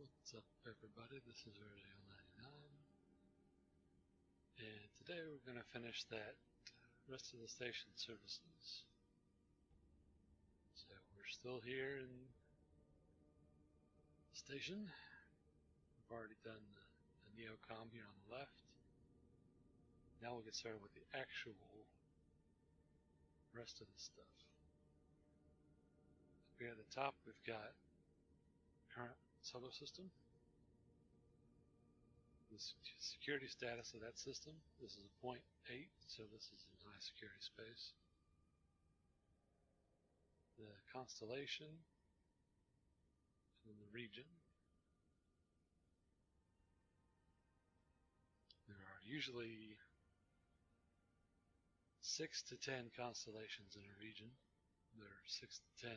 What's up, everybody? This is Radio 99, and today we're going to finish that rest of the station services. So we're still here in the station. We've already done the neocom here on the left. Now we'll get started with the actual rest of the stuff. Up here at the top, we've got current solar system, the security status of that system. This is a 0.8, so this is in high security space. The constellation, and then the region. There are usually 6 to 10 constellations in a region. There are 6 to 10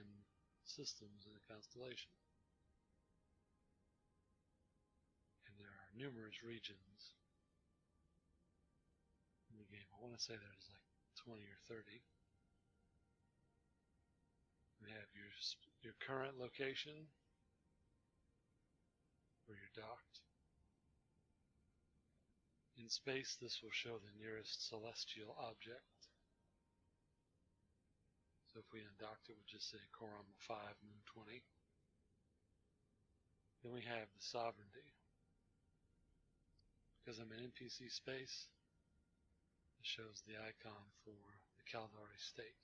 systems in a constellation. And there are numerous regions in the game. I want to say there's like 20 or 30. We have your current location, where you're docked. In space, this will show the nearest celestial object. So if we undocked, it would just say Corum 5, Moon 20. Then we have the sovereignty. Because I'm in NPC space, it shows the icon for the Caldari state.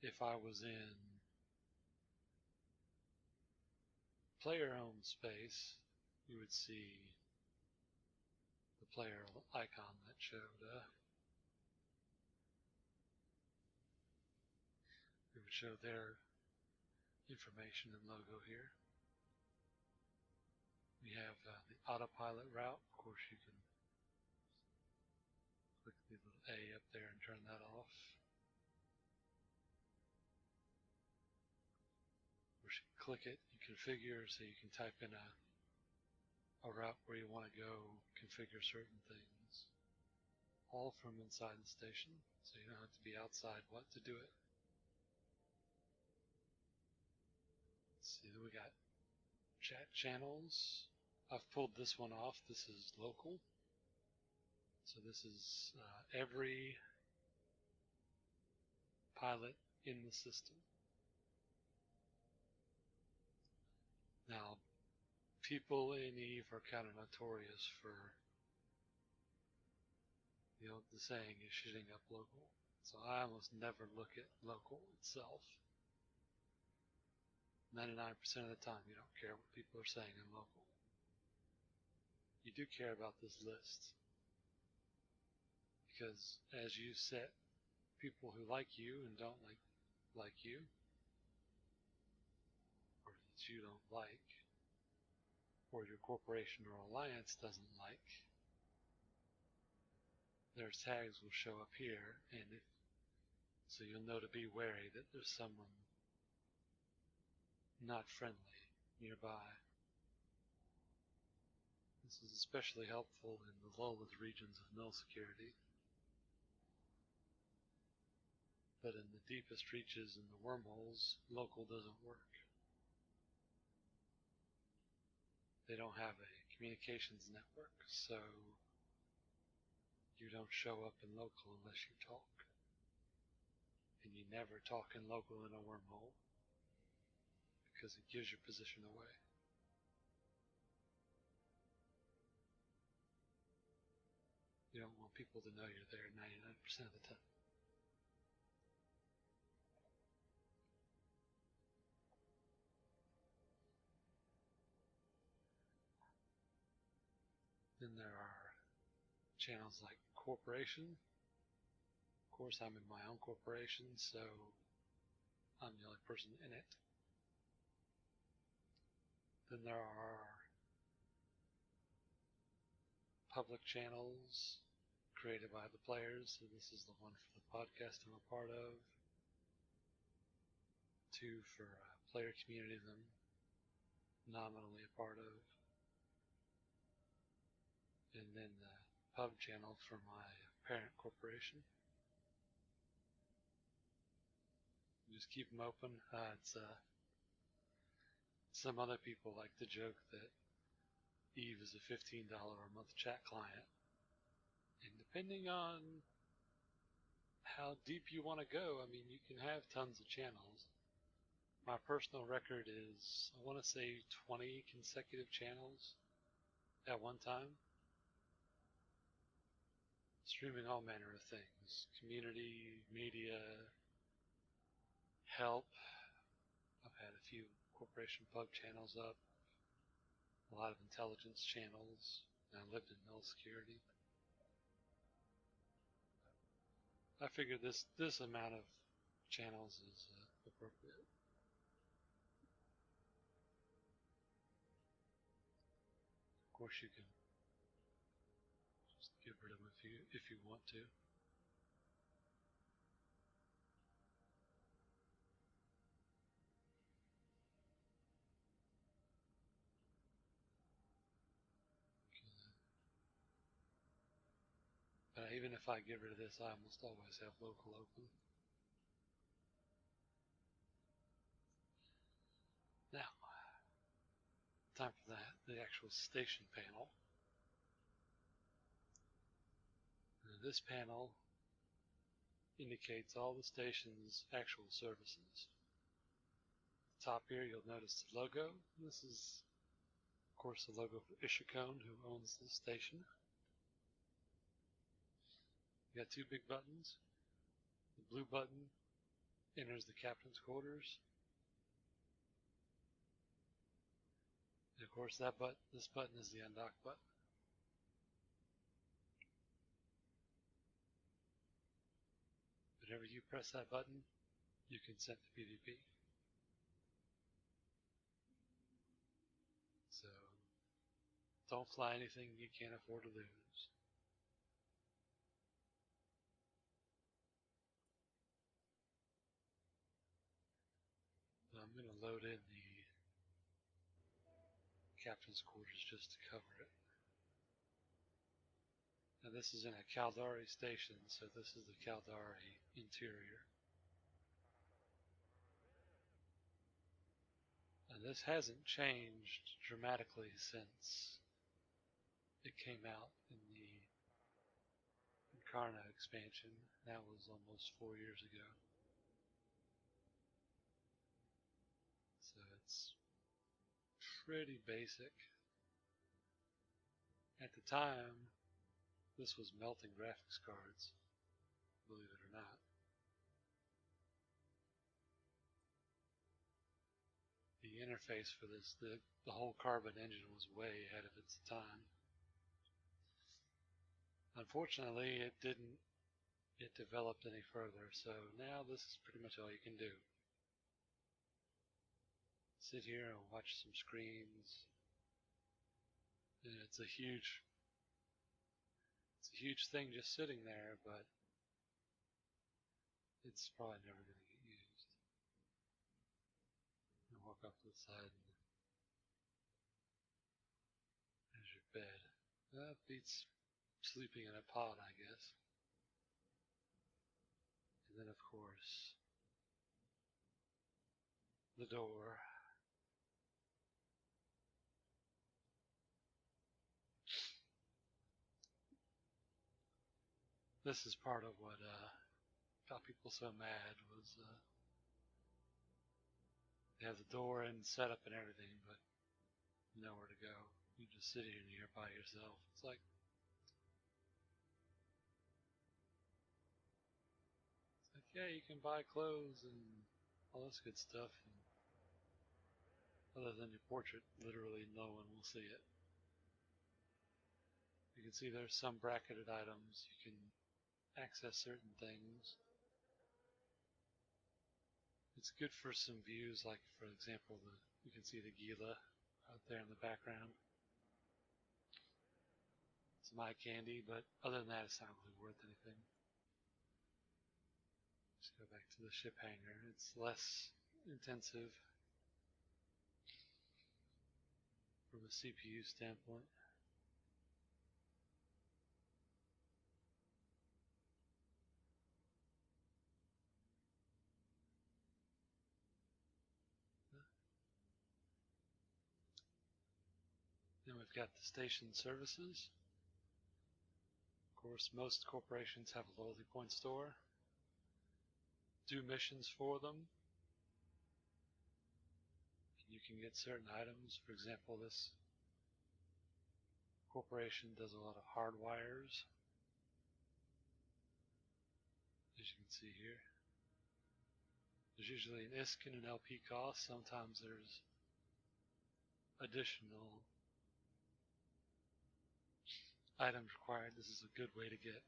If I was in player home space, you would see the player icon that showed it would show their information and logo here. We have the autopilot route. Of course, you can click the little A up there and turn that off. Of course, you click it, you configure, so you can type in a route where you want to go, configure certain things, all from inside the station, so you don't have to be outside what to do it. Let's see, we got chat channels. I've pulled this one off. This is local. So this is every pilot in the system. Now, people in EVE are kind of notorious for, the saying is shitting up local. So I almost never look at local itself. 99% of the time, you don't care what people are saying in local. You do care about this list, because as you set people who like you and don't like you, or that you don't like, or your corporation or alliance doesn't like, their tags will show up here, and so you'll know to be wary that there's someone not friendly nearby. This is especially helpful in the lowest regions of null security. But in the deepest reaches in the wormholes, local doesn't work. They don't have a communications network, so you don't show up in local unless you talk. And you never talk in local in a wormhole, because it gives your position away. You don't want people to know you're there 99% of the time. Then there are channels like corporation. Of course, I'm in my own corporation, so I'm the only person in it. Then there are public channels created by the players. So this is the one for the podcast I'm a part of. 2 for player community that I'm nominally a part of. And then the pub channel for my parent corporation. Just keep them open. It's Some other people like to joke that Eve is a $15 a month chat client. And depending on how deep you want to go, I mean, you can have tons of channels. My personal record is, I want to say, 20 consecutive channels at one time, streaming all manner of things: community, media, help. I've had a few corporation pub channels up, a lot of intelligence channels, and I lived in middle security. I figured this amount of channels is appropriate. Of course, you can just get rid of them if you want to. But even if I get rid of this, I almost always have local open. Now, time for the actual station panel. And this panel indicates all the station's actual services. Top here, you'll notice the logo. This is, of course, the logo for Ishikone, who owns the station. You got two big buttons. The blue button enters the captain's quarters. And of course, this button is the undock button. Whenever you press that button, you consent to PvP. So, don't fly anything you can't afford to lose. I'm going to load in the captain's quarters just to cover it. Now this is in a Caldari station, so this is the Caldari interior. And this hasn't changed dramatically since it came out in the Incarna expansion. That was almost 4 years ago. So it's pretty basic. At the time, this was melting graphics cards, believe it or not. The interface for this, the whole Carbon engine was way ahead of its time. Unfortunately, it developed any further, so now this is pretty much all you can do. Sit here and watch some screens. And it's a huge thing just sitting there, but it's probably never going to get used. And walk up to the side, and there's your bed. That beats sleeping in a pod, I guess. And then, of course, the door. This is part of what got people so mad was they have the door and setup and everything, but nowhere to go. You just sit in here by yourself. It's like yeah, you can buy clothes and all this good stuff. And other than your portrait, literally no one will see it. You can see there's some bracketed items. You can access certain things. It's good for some views, like for example, you can see the Gila out there in the background. Some eye candy, but other than that, it's not really worth anything. Just go back to the ship hangar. It's less intensive from a CPU standpoint. we've got the station services. Of course, most corporations have a loyalty point store. Do missions for them. You can get certain items. For example, this corporation does a lot of hard wires, as you can see here. There's usually an ISK and an LP cost. Sometimes there's additional items required. This is a good way to get.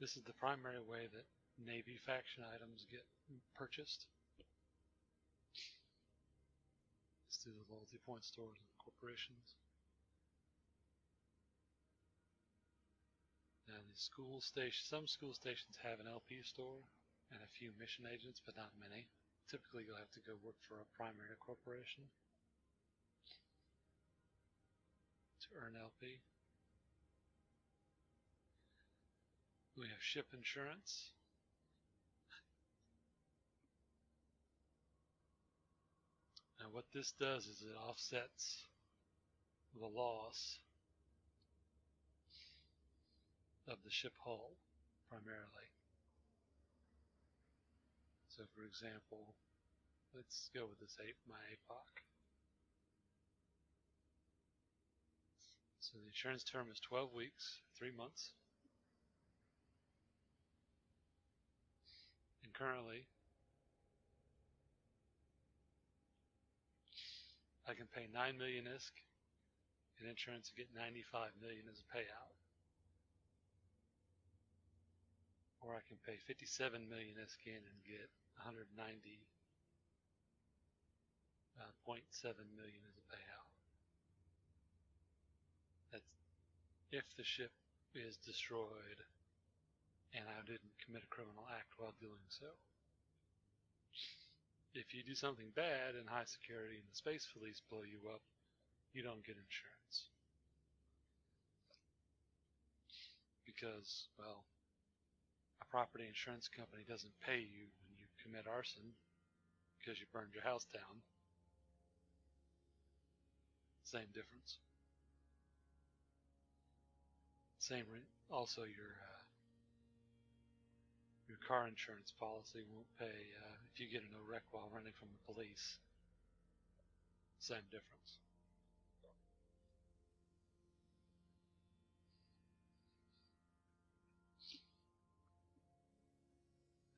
This is the primary way that Navy faction items get purchased. It's through the loyalty point stores and corporations. Now the school station, some school stations have an LP store and a few mission agents, but not many. Typically you'll have to go work for a primary corporation to earn LP. We have ship insurance. Now what this does is it offsets the loss of the ship hull primarily. So for example, let's go with this my APOC. So the insurance term is 12 weeks, 3 months. And currently, I can pay 9 million ISK in insurance and get 95 million as a payout. Or I can pay 57 million ISK in and get 190.7 million as a payout. That's if the ship is destroyed and I didn't commit a criminal act while doing so. If you do something bad in high security and the space police blow you up, you don't get insurance. Because, well, a property insurance company doesn't pay you when you commit arson because you burned your house down. Same difference. Also, your car insurance policy won't pay if you get in a wreck while running from the police. Same difference.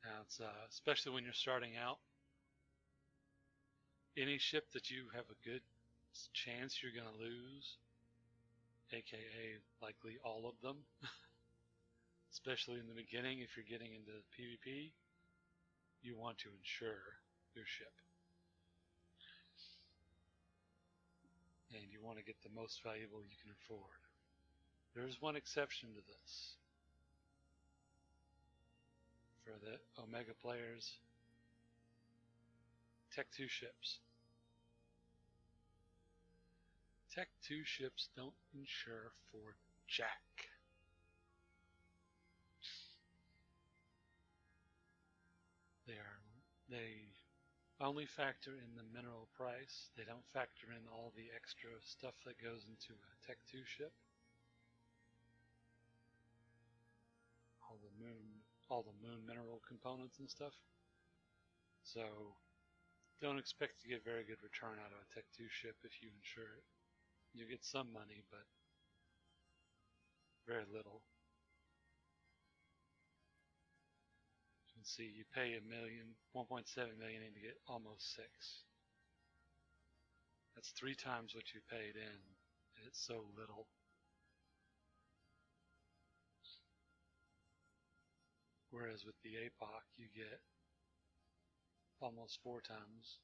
Now, it's especially when you're starting out, any ship that you have a good chance you're going to lose, aka likely all of them, especially in the beginning if you're getting into PvP, you want to insure your ship. And you want to get the most valuable you can afford. There's one exception to this. For the Omega players, Tech 2 ships. Tech 2 ships don't insure for jack. They only factor in the mineral price. They don't factor in all the extra stuff that goes into a Tech 2 ship. All the moon mineral components and stuff. So don't expect to get very good return out of a Tech 2 ship if you insure it. You get some money, but very little. You can see you pay $1.7 million to get almost 6. That's 3 times what you paid in, and it's so little. Whereas with the APOC, you get almost 4 times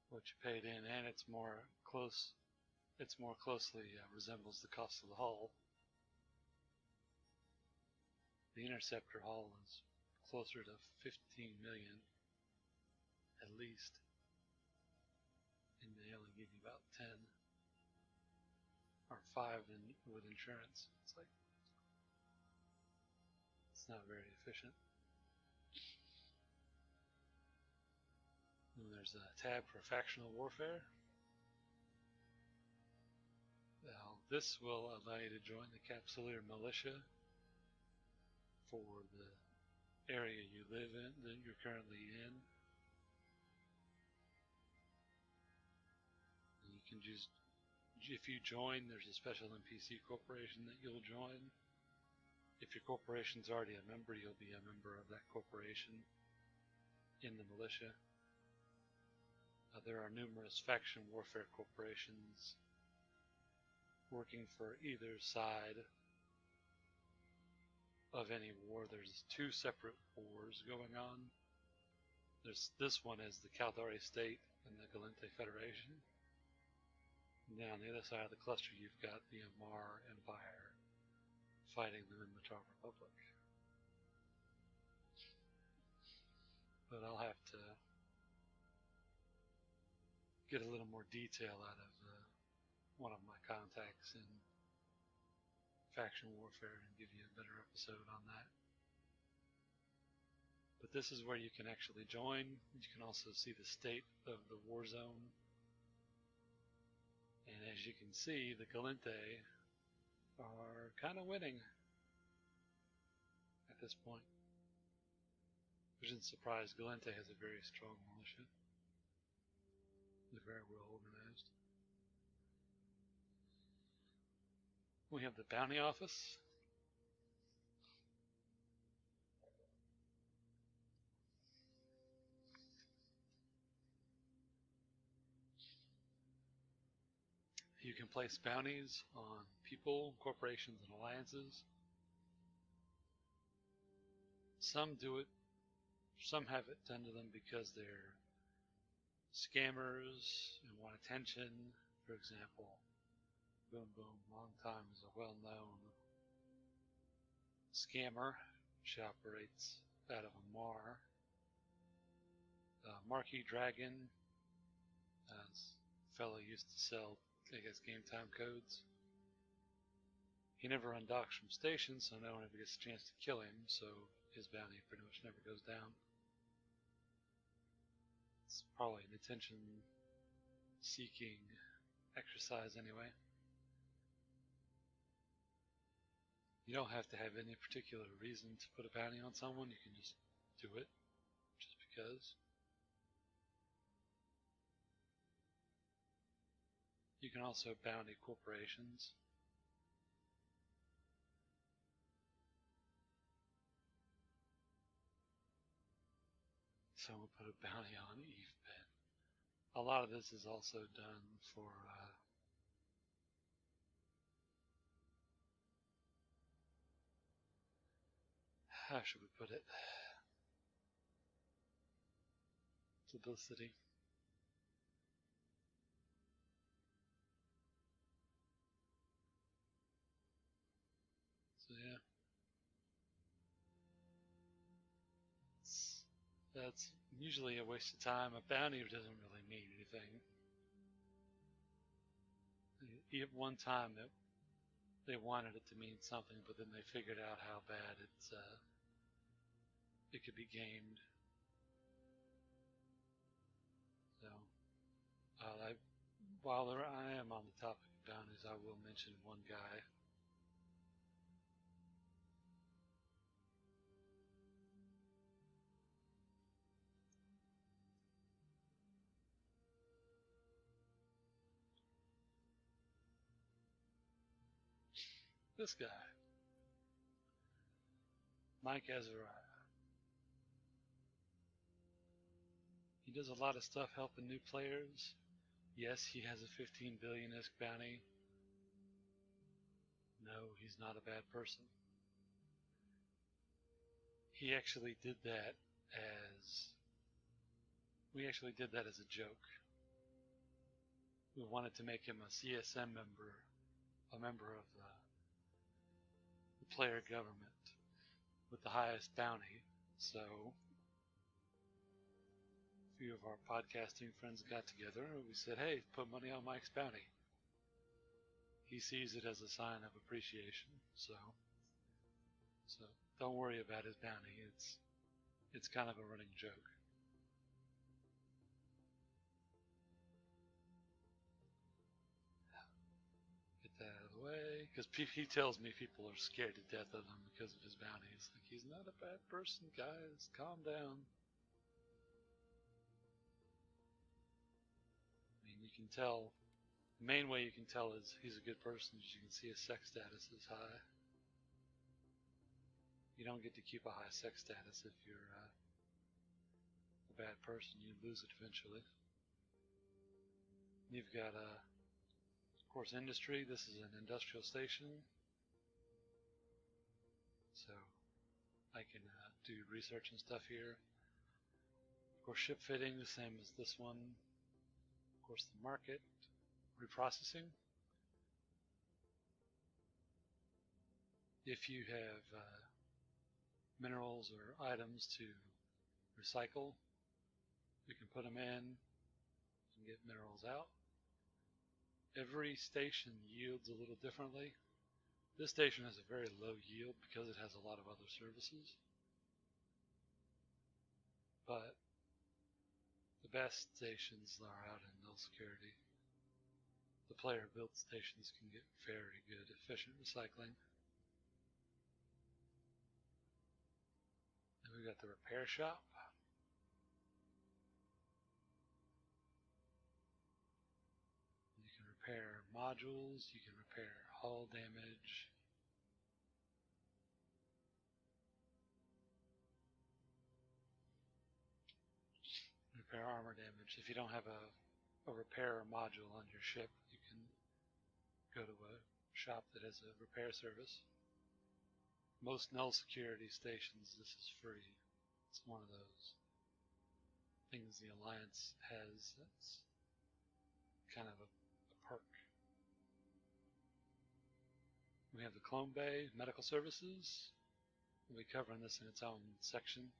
what you paid in, and it's more closely resembles the cost of the hull. The Interceptor hull is closer to 15 million at least, and they only give you about 10 or 5 with insurance. It's not very efficient. And there's a tab for Perfectional Warfare. this will allow you to join the Capsuleer Militia for the area you live in, that you're currently in. And you can just, if you join, there's a special NPC corporation that you'll join. If your corporation's already a member, you'll be a member of that corporation in the militia. There are numerous faction warfare corporations working for either side of any war. There's two separate wars going on. There's this one is the Caldari State and the Galente Federation. And then on the other side of the cluster, you've got the Amar Empire fighting the Minmatar Republic. But I'll have to get a little more detail out of one of my contacts in faction warfare and give you a better episode on that. But this is where you can actually join. You can also see the state of the war zone. And as you can see, the Galente are kind of winning at this point. Which isn't surprised. Galente has a very strong militia. They're very well organized. We have the bounty office. You can place bounties on people, corporations, and alliances. Some do it, some have it done to them because they're scammers and want attention. For example, Boom Boom Long Time is a well-known scammer. She operates out of Amar. Marquis Dragon, as a fellow used to sell, I guess, game time codes. He never undocks from station, so no one ever gets a chance to kill him, so his bounty pretty much never goes down. It's probably an attention-seeking exercise anyway. You don't have to have any particular reason to put a bounty on someone, you can just do it, just because. You can also bounty corporations. Someone put a bounty on Eve Ben. A lot of this is also done for how should we put it? Publicity. So yeah. That's usually a waste of time. A bounty doesn't really mean anything. At one time they wanted it to mean something, but then they figured out how bad it could be gamed. So, while I am on the topic of bounties, I will mention one guy. This guy, Mike Azariah. He does a lot of stuff helping new players. Yes, he has a 15 billion-esque bounty. No, he's not a bad person. He actually did that as... We actually did that as a joke. We wanted to make him a CSM member, a member of the player government with the highest bounty. So a few of our podcasting friends got together and we said, hey, put money on Mike's bounty. He sees it as a sign of appreciation. So don't worry about his bounty. It's kind of a running joke. Get that out of the Because he tells me people are scared to death of him because of his bounties. Like, he's not a bad person, guys. Calm down. I mean, you can tell. The main way you can tell is he's a good person is you can see his sex status is high. You don't get to keep a high sex status if you're a bad person. You lose it eventually. You've got, of course, industry. This is an industrial station. So I can do research and stuff here. Of course, ship fitting, the same as this one. Of course, the market, reprocessing. If you have minerals or items to recycle, you can put them in and get minerals out. Every station yields a little differently. This station has a very low yield because it has a lot of other services. But the best stations are out in null security. The player built stations can get very good, efficient recycling. And we've got the repair shop. You can repair modules, you can repair hull damage. Repair armor damage. If you don't have a repair module on your ship, you can go to a shop that has a repair service. Most null security stations, this is free. It's one of those things the Alliance has that's kind of a perk. We have the Clone Bay Medical Services. We'll be covering this in its own section.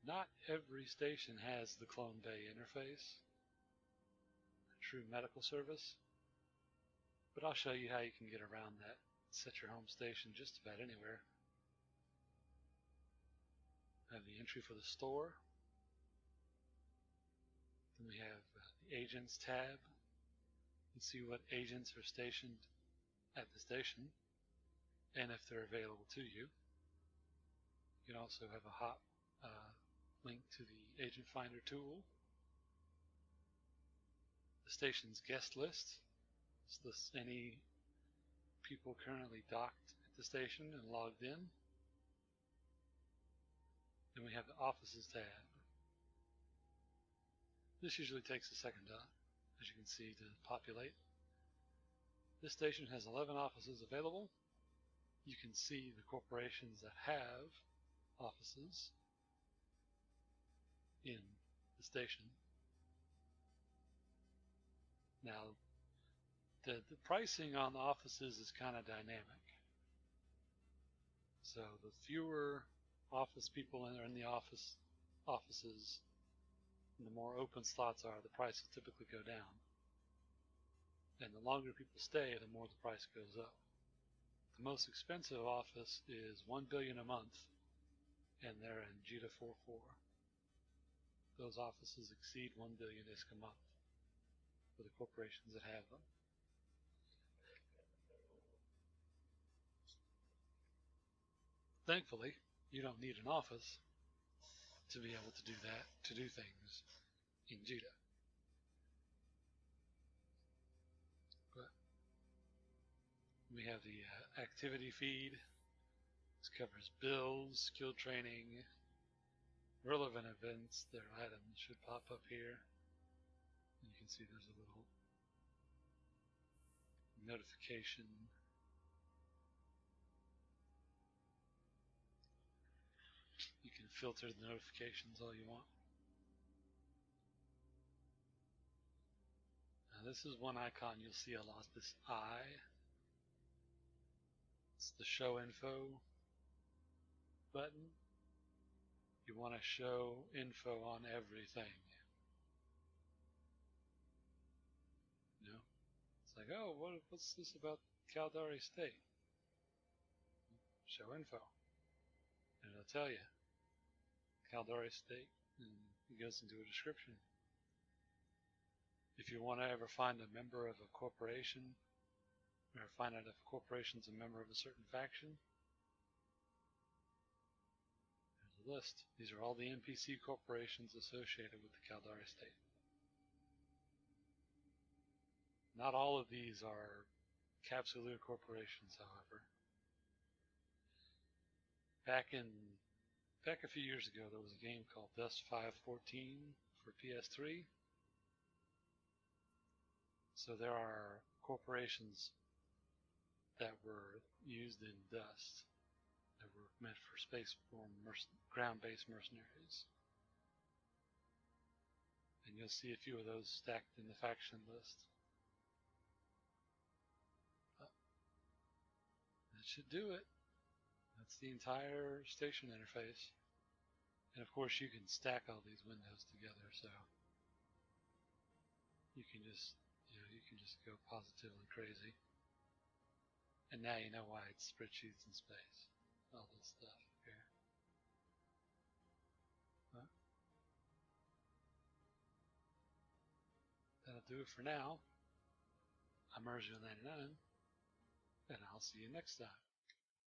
Not every station has the Clone Bay interface, a true medical service, but I'll show you how you can get around that. Set your home station just about anywhere. I have the entry for the store. Then we have the Agents tab. You can see what agents are stationed at the station and if they're available to you. You can also have a hot link to the Agent Finder tool. The station's guest list. It's this any people currently docked at the station and logged in. Then we have the Offices tab. This usually takes a second, as you can see, to populate. This station has 11 offices available. You can see the corporations that have offices in the station. Now, the pricing on the offices is kind of dynamic. So the fewer office people are in the offices, and the more open slots are, the price will typically go down. And the longer people stay, the more the price goes up. The most expensive office is $1 billion a month, and they're in JITA 4.4. Those offices exceed $1 billion ISK a month for the corporations that have them. Thankfully, you don't need an office to be able to do that, to do things in JITA. But we have the activity feed. This covers bills, skill training, relevant events. Their items should pop up here. And you can see there's a little notification. You can filter the notifications all you want. Now this is one icon you'll see a lot, this eye. It's the show info button. You want to show info on everything. You know? It's like, oh, what's this about Caldari State? Show info. And it'll tell you. Caldari State. And it goes into a description. If you want to ever find a member of a corporation or find out if a corporation's a member of a certain faction. There's a list. These are all the NPC corporations associated with the Caldari state. Not all of these are Capsuleer corporations, however. Back a few years ago, there was a game called Dust 514 for PS3. So there are corporations that were used in Dust that were meant for spaceborne ground-based mercenaries. And you'll see a few of those stacked in the faction list. That should do it. That's the entire station interface. And of course you can stack all these windows together, so you can just go positively crazy. And now you know why it's spreadsheets in space. All this stuff here. Well, that'll do it for now. I'm Erzio99, and I'll see you next time.